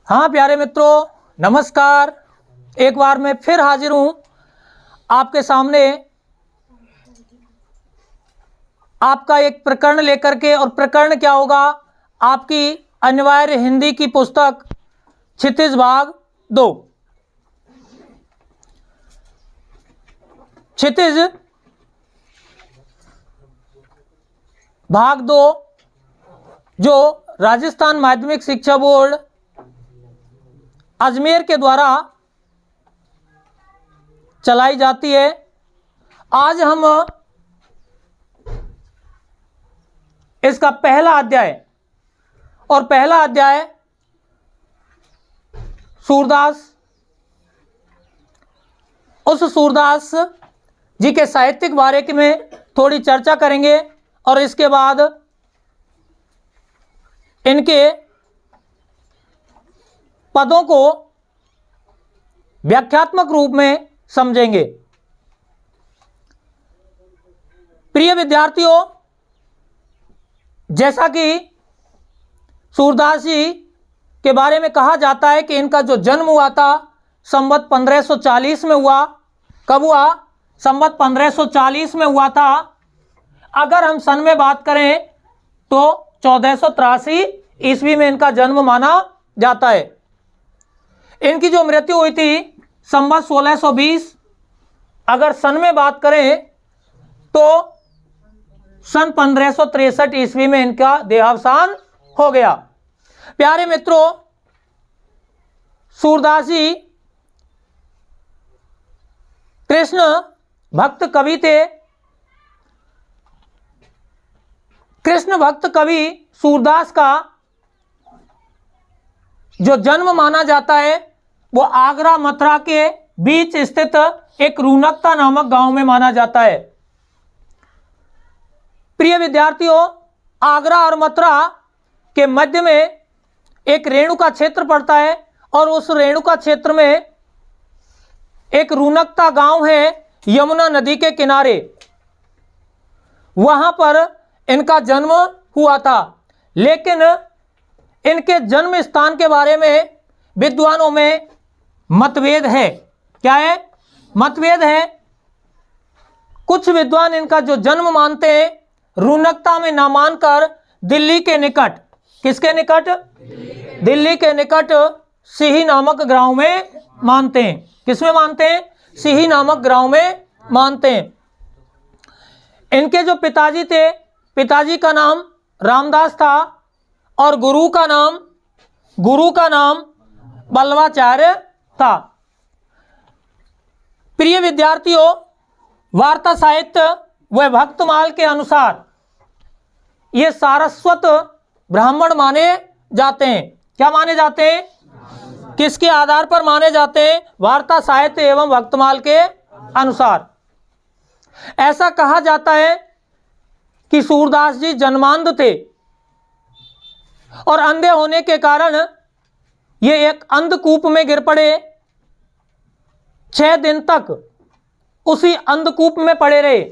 हाँ प्यारे मित्रों, नमस्कार। एक बार मैं फिर हाजिर हूँ आपके सामने आपका एक प्रकरण लेकर के। और प्रकरण क्या होगा? आपकी अनिवार्य हिंदी की पुस्तक क्षितिज भाग 2। क्षितिज भाग 2 जो राजस्थान माध्यमिक शिक्षा बोर्ड अजमेर के द्वारा चलाई जाती है। आज हम इसका पहला अध्याय और पहला अध्याय सूरदास, उस सूरदास जी के साहित्यिक बारे में थोड़ी चर्चा करेंगे और इसके बाद इनके पदों को व्याख्यात्मक रूप में समझेंगे। प्रिय विद्यार्थियों, जैसा कि सूरदास जी के बारे में कहा जाता है कि इनका जो जन्म हुआ था संवत 1540 में हुआ। कब हुआ? संवत 1540 में हुआ था। अगर हम सन में बात करें तो 1483 ईस्वी में इनका जन्म माना जाता है। इनकी जो मृत्यु हुई थी संवत 1620। अगर सन में बात करें तो सन 1563 ईस्वी में इनका देहावसान हो गया। प्यारे मित्रों, सूरदास जी कृष्ण भक्त कवि थे। कृष्ण भक्त कवि सूरदास का जो जन्म माना जाता है वो आगरा मथुरा के बीच स्थित एक रूनकता नामक गांव में माना जाता है। प्रिय विद्यार्थियों, आगरा और मथुरा के मध्य में एक रेणुका क्षेत्र पड़ता है और उस रेणुका क्षेत्र में एक रूनकता गांव है यमुना नदी के किनारे। वहां पर इनका जन्म हुआ था। लेकिन इनके जन्म स्थान के बारे में विद्वानों में मतभेद है। क्या है? मतभेद है। कुछ विद्वान इनका जो जन्म मानते हैं रूनकता में ना मानकर दिल्ली के निकट, किसके निकट? दिल्ली के निकट सिही नामक गांव में मानते हैं। किसमें मानते हैं? सिही नामक गांव में मानते हैं। इनके जो पिताजी थे, पिताजी का नाम रामदास था और गुरु का नाम बल्लवाचार्य था। प्रिय विद्यार्थियों, वार्ता साहित्य व भक्तमाल के अनुसार ये सारस्वत ब्राह्मण माने जाते हैं। क्या माने जाते हैं? किसके आधार पर माने जाते हैं? वार्ता साहित्य एवं भक्तमाल के अनुसार। ऐसा कहा जाता है कि सूरदास जी जन्मांध थे और अंधे होने के कारण ये एक अंधकूप में गिर पड़े। 6 दिन तक उसी अंधकूप में पड़े रहे।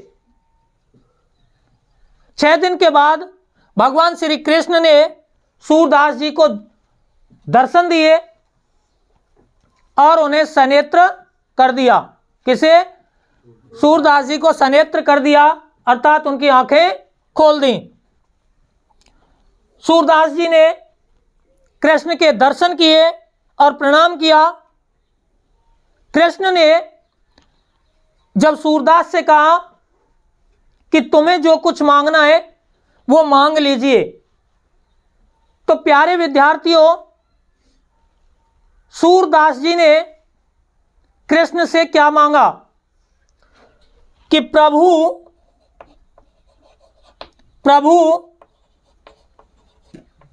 6 दिन के बाद भगवान श्री कृष्ण ने सूरदास जी को दर्शन दिए और उन्हें सनेत्र कर दिया। किसे? सूरदास जी को सनेत्र कर दिया, अर्थात उनकी आंखें खोल दी। सूरदास जी ने कृष्ण के दर्शन किए और प्रणाम किया। कृष्ण ने जब सूरदास से कहा कि तुम्हें जो कुछ मांगना है वो मांग लीजिए, तो प्यारे विद्यार्थियों, सूरदास जी ने कृष्ण से क्या मांगा कि प्रभु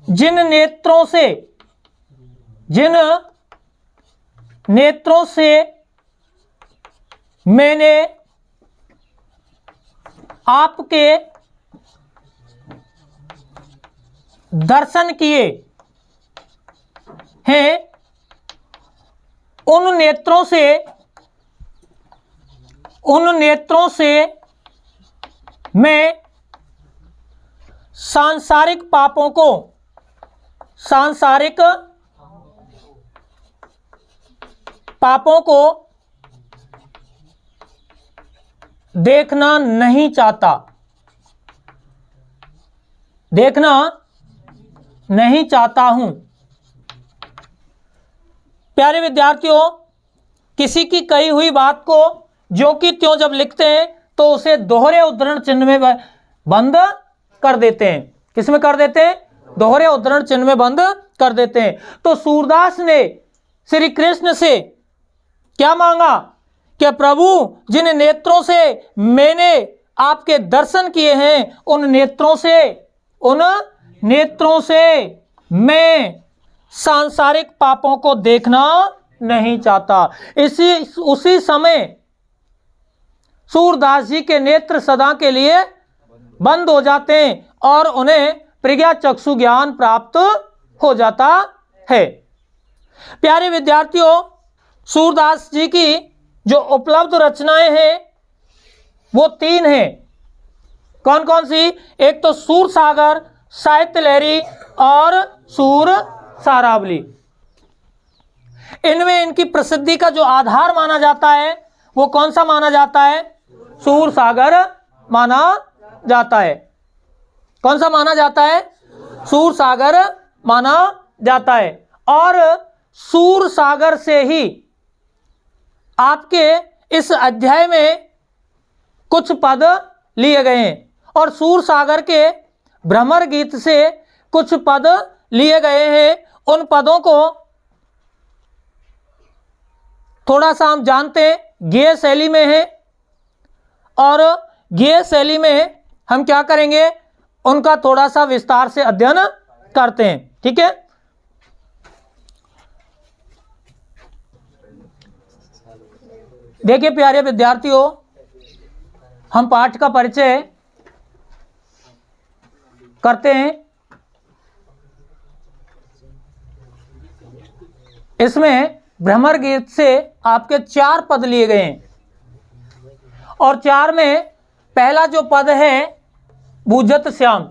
जिन नेत्रों से मैंने आपके दर्शन किए हैं, उन नेत्रों से मैं सांसारिक पापों को देखना नहीं चाहता, देखना नहीं चाहता हूं। प्यारे विद्यार्थियों, किसी की कही हुई बात को ज्यों की त्यों जब लिखते हैं तो उसे दोहरे उद्धरण चिन्ह में बंद कर देते हैं। किस में कर देते हैं? दोहरे उद्धरण चिन्ह में बंद कर देते हैं। तो सूरदास ने श्री कृष्ण से क्या मांगा कि प्रभु, जिन नेत्रों से मैंने आपके दर्शन किए हैं, उन नेत्रों से मैं सांसारिक पापों को देखना नहीं चाहता। उसी समय सूरदास जी के नेत्र सदा के लिए बंद हो जाते हैं और उन्हें प्रज्ञा चक्षु ज्ञान प्राप्त हो जाता है। प्यारे विद्यार्थियों, सूरदास जी की जो उपलब्ध रचनाएं हैं वो 3 हैं। कौन कौन सी? एक तो सूर सागर, साहित्य लहरी और सूर सारावली। इनमें इनकी प्रसिद्धि का जो आधार माना जाता है वो कौन सा माना जाता है? सूर सागर माना जाता है। कौन सा माना जाता है? सूर सागर माना जाता है। और सूर सागर से ही आपके इस अध्याय में कुछ पद लिए गए हैं और सूर सागर के भ्रमर गीत से कुछ पद लिए गए हैं। उन पदों को थोड़ा सा हम जानते हैं, गेय शैली में है और गेय शैली में हम क्या करेंगे, उनका थोड़ा सा विस्तार से अध्ययन करते हैं। ठीक है, देखिए प्यारे विद्यार्थियों, हम पाठ का परिचय करते हैं। इसमें भ्रमर गीत से आपके 4 पद लिए गए हैं और 4 में पहला जो पद है बूझत श्याम।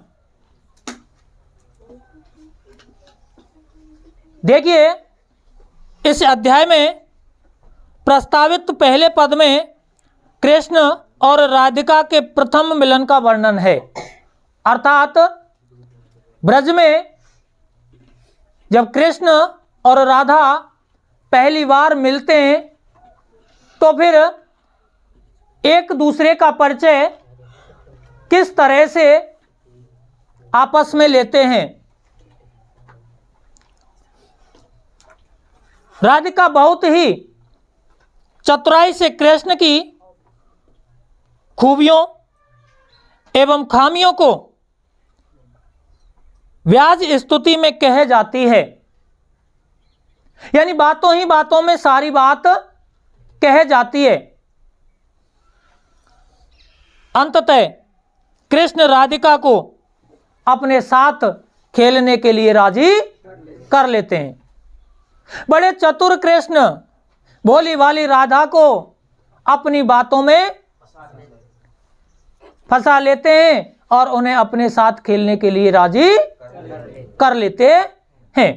देखिए, इस अध्याय में प्रस्तावित पहले पद में कृष्ण और राधिका के प्रथम मिलन का वर्णन है। अर्थात ब्रज में जब कृष्ण और राधा पहली बार मिलते हैं तो फिर एक दूसरे का परिचय किस तरह से आपस में लेते हैं। राधिका बहुत ही चतुराई से कृष्ण की खूबियों एवं खामियों को व्याज स्तुति में कहे जाती है, यानी बातों ही बातों में सारी बात कहे जाती है। अंततः कृष्ण राधिका को अपने साथ खेलने के लिए राजी कर लेते हैं। बड़े चतुर कृष्ण भोली वाली राधा को अपनी बातों में फंसा लेते हैं और उन्हें अपने साथ खेलने के लिए राजी कर लेते हैं।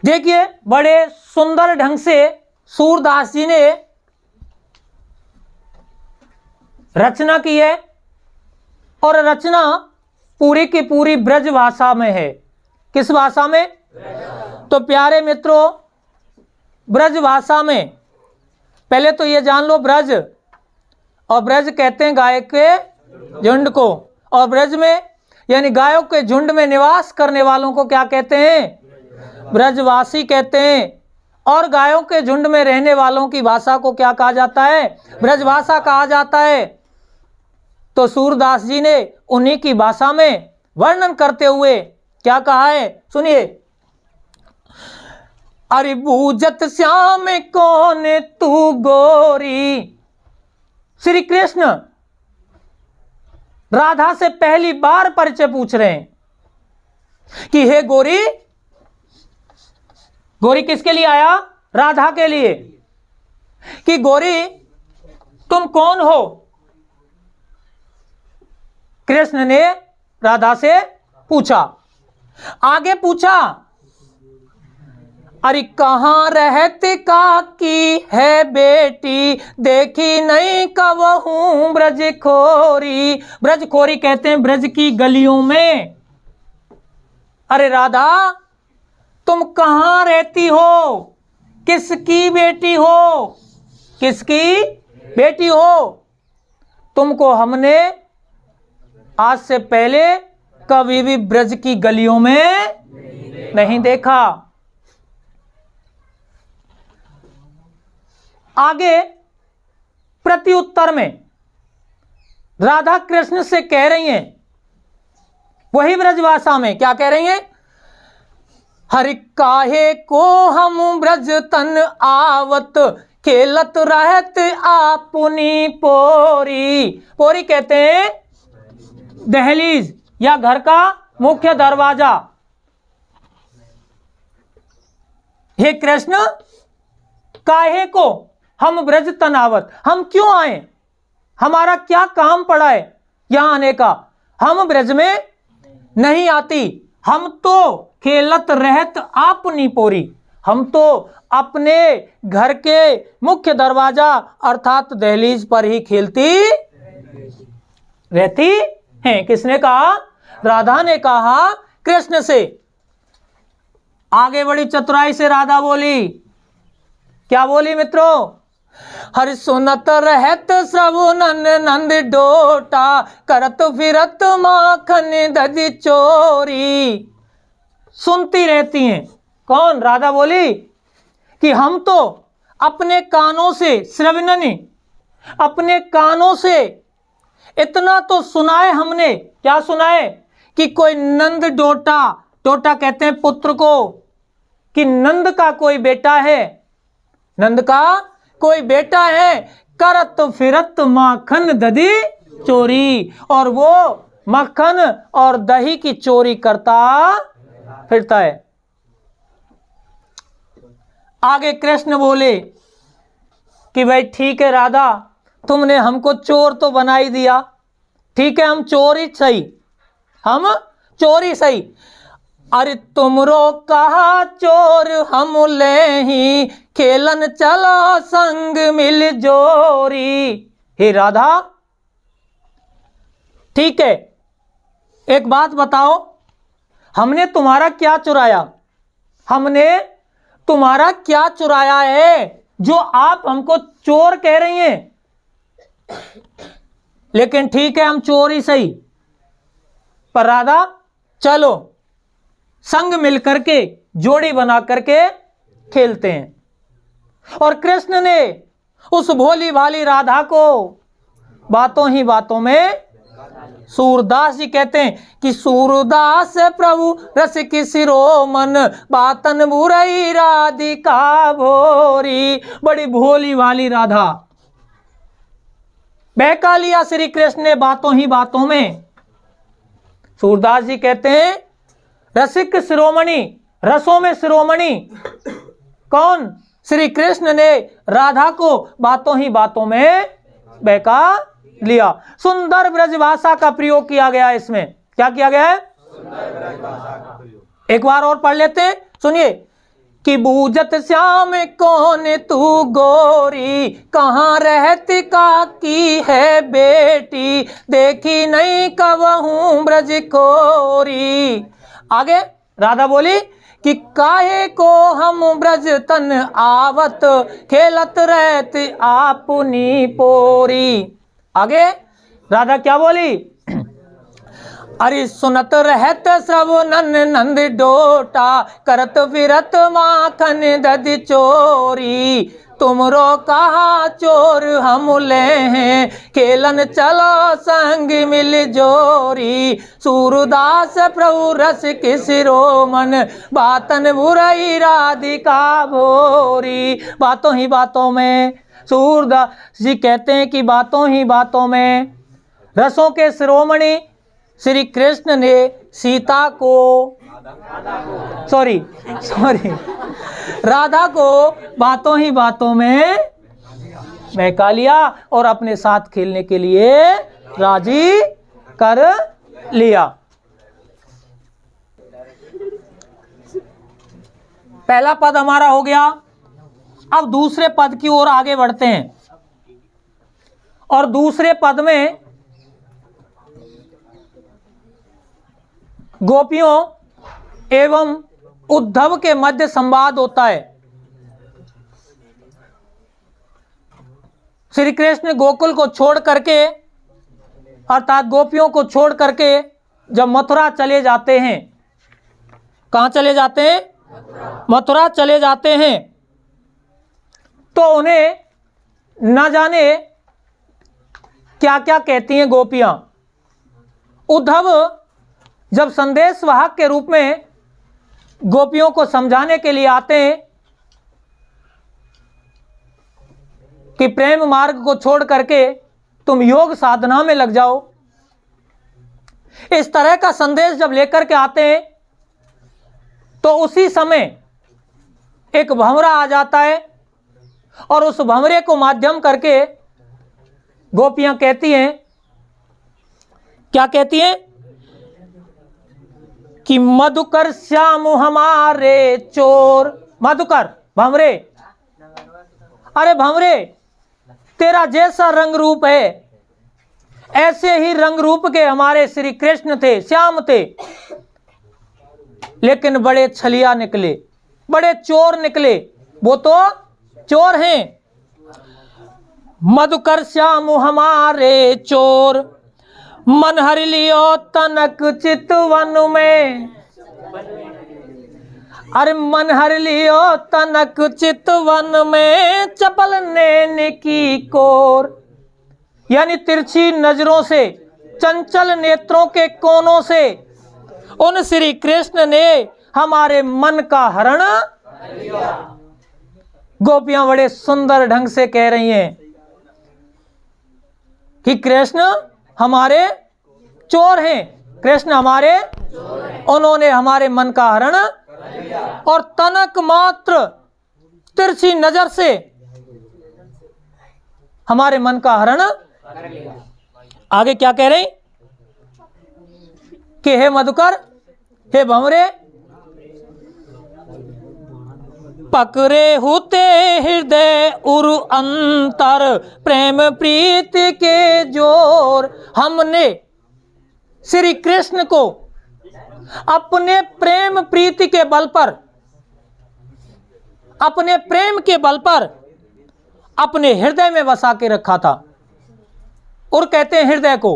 देखिए, बड़े सुंदर ढंग से सूरदास जी ने रचना की है और रचना पूरी की पूरी ब्रज भाषा में है। किस भाषा में? तो प्यारे मित्रों, ब्रज भाषा में पहले तो ये जान लो, ब्रज और ब्रज कहते हैं गाय के झुंड को, और ब्रज में यानी गायों के झुंड में निवास करने वालों को क्या कहते हैं? ब्रजवासी कहते हैं। और गायों के झुंड में रहने वालों की भाषा को क्या कहा जाता है? ब्रजभाषा कहा जाता है। तो सूरदास जी ने उन्हीं की भाषा में वर्णन करते हुए क्या कहा है, सुनिए। अरे बूझत श्याम कौन तू गोरी। श्री कृष्ण राधा से पहली बार परिचय पूछ रहे हैं कि हे गोरी। गोरी किसके लिए आया? राधा के लिए। कि गोरी तुम कौन हो? कृष्ण ने राधा से पूछा। आगे पूछा अरे कहाँ रहते काकी है बेटी, देखी नहीं कबहू ब्रज खोरी। ब्रज खोरी कहते हैं ब्रज की गलियों में। अरे राधा तुम कहाँ रहती हो, किसकी बेटी हो, किसकी बेटी हो? तुमको हमने आज से पहले कभी भी ब्रज की गलियों में नहीं देखा। आगे प्रत्युत्तर में राधा कृष्ण से कह रही हैं, वही ब्रजभाषा में क्या कह रही हैं? हरि काहे को हम ब्रज तन आवत, खेलत रहत आपुनी पोरी। पोरी कहते हैं दहलीज या घर का मुख्य दरवाजा। हे कृष्ण, काहे को हम ब्रज तनावत, हम क्यों आए, हमारा क्या काम पड़ा है यहां आने का? हम ब्रज में नहीं आती, हम तो खेलत रहत आपनी पोरी, हम तो अपने घर के मुख्य दरवाजा अर्थात दहलीज पर ही खेलती रहती हैं। किसने कहा? राधा ने कहा कृष्ण से। आगे बड़ी चतुराई से राधा बोली, क्या बोली मित्रों? हर सुनत रहत श्रवणन नंद डोटा, करत फिरत माखन दधि चोरी। सुनती रहती हैं। कौन? राधा बोली कि हम तो अपने कानों से, श्रवणनी, अपने कानों से इतना तो सुनाए हमने। क्या सुनाए? कि कोई नंद डोटा, डोटा कहते हैं पुत्र को, कि नंद का कोई बेटा है, नंद का कोई बेटा है, करत फिरत माखन दधी चोरी, और वो मक्खन और दही की चोरी करता फिरता है। आगे कृष्ण बोले कि भाई ठीक है राधा, तुमने हमको चोर तो बना ही दिया, ठीक है हम चोर ही सही, हम चोर ही सही। अरे तुमरो कहा चोर हम ले ही, खेलन चला संग मिल जोरी। हे राधा ठीक है, एक बात बताओ, हमने तुम्हारा क्या चुराया, हमने तुम्हारा क्या चुराया है जो आप हमको चोर कह रही हैं? लेकिन ठीक है हम चोर ही सही, पर राधा चलो संग मिल करके, जोड़ी बना करके खेलते हैं। और कृष्ण ने उस भोली भाली राधा को बातों ही बातों में, सूरदास जी कहते हैं कि सूरदास प्रभु रस की शिरोमन, बातन बुरई राधिका भोरी। बड़ी भोली भाली राधा, बहका लिया श्री कृष्ण ने बातों ही बातों में। सूरदास जी कहते हैं रसिक शिरोमणि, रसों में शिरोमणि कौन? श्री कृष्ण ने राधा को बातों ही बातों में बहका लिया। सुंदर ब्रजभाषा का प्रयोग किया गया है इसमें। क्या किया गया है? एक बार और पढ़ लेते हैं, सुनिए। कि बूझत श्याम कौन तू गोरी, कहाँ रहती काकी है बेटी, देखी नहीं कबहू ब्रज खोरी। आगे राधा बोली कि काहे को हम ब्रज तन आवत, खेलत रहती आपनी पोरी। आगे राधा क्या बोली? अरे सुनत रहत श्रवणन नंद डोटा, करत फिरत माखन दधि चोरी। तुमरो कहा चोर हम ले हैं, खेलन चलो संग मिल जोरी। सूरदास प्रभु रस की शिरोमन, बातन बुरई राधिका भोरी। बातों ही बातों में, सूरदास जी कहते हैं कि बातों ही बातों में रसों के शिरोमणि श्री कृष्ण ने सीता को, सॉरी राधा को बातों ही बातों में बहका लिया और अपने साथ खेलने के लिए राजी कर लिया। पहला पद हमारा हो गया। अब दूसरे पद की ओर आगे बढ़ते हैं और दूसरे पद में गोपियों एवं उद्धव के मध्य संवाद होता है। श्री कृष्ण गोकुल को छोड़ करके अर्थात गोपियों को छोड़ करके जब मथुरा चले जाते हैं, कहाँ चले जाते हैं? मथुरा चले जाते हैं, तो उन्हें न जाने क्या क्या कहती हैं गोपियां। उद्धव जब संदेश वाहक के रूप में गोपियों को समझाने के लिए आते हैं कि प्रेम मार्ग को छोड़ करके तुम योग साधना में लग जाओ, इस तरह का संदेश जब लेकर के आते हैं तो उसी समय एक भंवरा आ जाता है और उस भंवरे को माध्यम करके गोपियां कहती हैं, क्या कहती हैं? कि मधुकर श्याम हमारे चोर। मधुकर, भंवरे, अरे भंवरे, तेरा जैसा रंग रूप है ऐसे ही रंग रूप के हमारे श्री कृष्ण थे, श्याम थे, लेकिन बड़े छलिया निकले, बड़े चोर निकले, वो तो चोर हैं। मधुकर श्याम हमारे चोर, मन हर लियो तनक चितवन में। अरे मन हर लियो तनक चितवन में, चपल नैन की कोर। यानी तिरछी नजरों से, चंचल नेत्रों के कोनों से उन श्री कृष्ण ने हमारे मन का हरण। गोपियां बड़े सुंदर ढंग से कह रही हैं कि कृष्ण हमारे चोर हैं, कृष्ण हमारे, उन्होंने हमारे मन का हरण और तनक मात्र तिरछी नजर से हमारे मन का हरण। आगे क्या कह रहे कि हे मधुकर, हे भंवरे, पकड़े होते हृदय उर अंतर, प्रेम प्रीत के जोर। हमने श्री कृष्ण को अपने प्रेम प्रीति के बल पर, अपने प्रेम के बल पर अपने हृदय में बसा के रखा था। और कहते हैं हृदय को,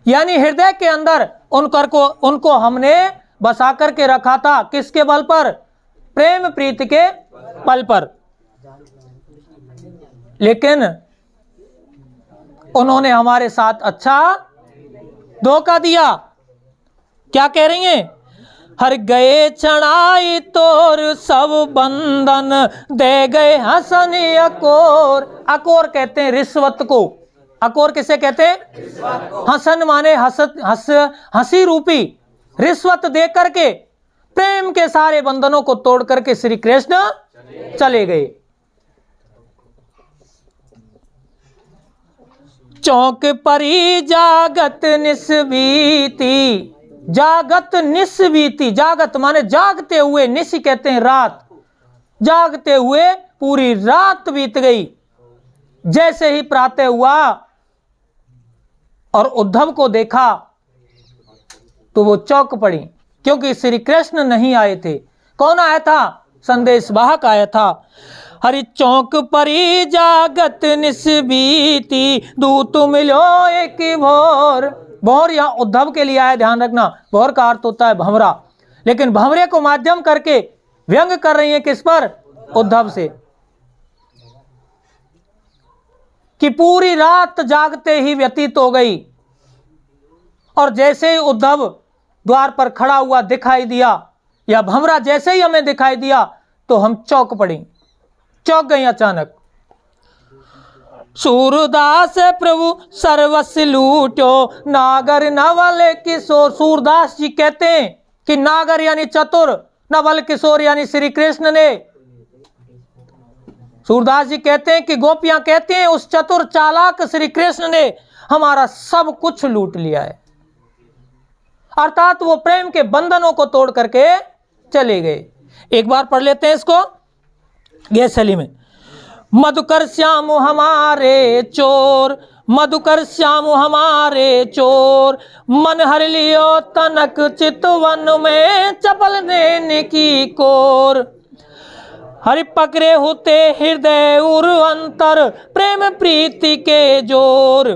यानी हृदय के अंदर उनको हमने बसा करके रखा था। किसके बल पर? प्रेम प्रीति के बल पर। लेकिन उन्होंने हमारे साथ अच्छा धोखा दिया। क्या कह रही हैं? हर गए चढ़ाई तोर सब बंधन, दे गए हसन अकोर। अकोर कहते हैं रिश्वत को। अकोर किसे कहते हैं? हसन माने हंसी रूपी रिश्वत दे करके प्रेम के सारे बंधनों को तोड़ करके श्री कृष्ण चले गए। चौक परी जागत निस्बीती। जागत निस्बीती, जागत माने जागते हुए, निसी कहते हैं रात, जागते हुए पूरी रात बीत गई। जैसे ही प्रातः हुआ और उद्धव को देखा तो वो चौंक पड़ी, क्योंकि श्री कृष्ण नहीं आए थे। कौन आया था? संदेश वाहक आया था। हरि चौक परी जागत निस्बीती, दूत मिलो एक भोर। भोर यहाँ उद्धव के लिए आया, ध्यान रखना। भोर का अर्थ होता है भंवरा, लेकिन भंवरे को माध्यम करके व्यंग कर रही है किस पर? उद्धव से, कि पूरी रात जागते ही व्यतीत हो गई और जैसे ही उद्धव द्वार पर खड़ा हुआ दिखाई दिया, या भंवरा जैसे ही हमें दिखाई दिया, तो हम चौंक पड़ी, चौंक गई अचानक। सूरदास प्रभु सर्वस्व लूटो, नागर नवल किशोर। सूरदास जी कहते हैं कि नागर यानी चतुर, नवल किशोर यानी श्री कृष्ण ने। सूरदास जी कहते हैं कि गोपियां कहते हैं उस चतुर चालाक श्री कृष्ण ने हमारा सब कुछ लूट लिया है। अर्थात वो प्रेम के बंधनों को तोड़ करके चले गए। एक बार पढ़ लेते हैं इसको। ये शैली में, मधुकर श्याम हमारे चोर, मधुकर श्याम हमारे चोर, मन हर लियो तनक चितवन में, चपल देने की कोर। हरि पकड़े होते हृदय उर अंतर, प्रेम प्रीति के जोर।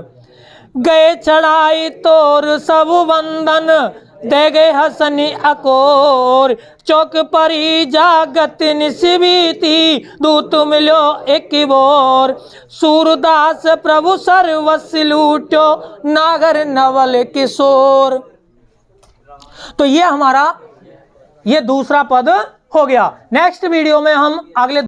गए चढ़ाई तोर सब वंदन, दे गए हसनी अकोर। चौक परी जागत निस्बीती, दूत मिलो एक बोर। सूरदास प्रभु सर्वस्व लूटो, नागर नवल किशोर। तो ये हमारा ये दूसरा पद हो गया। नेक्स्ट वीडियो में हम अगले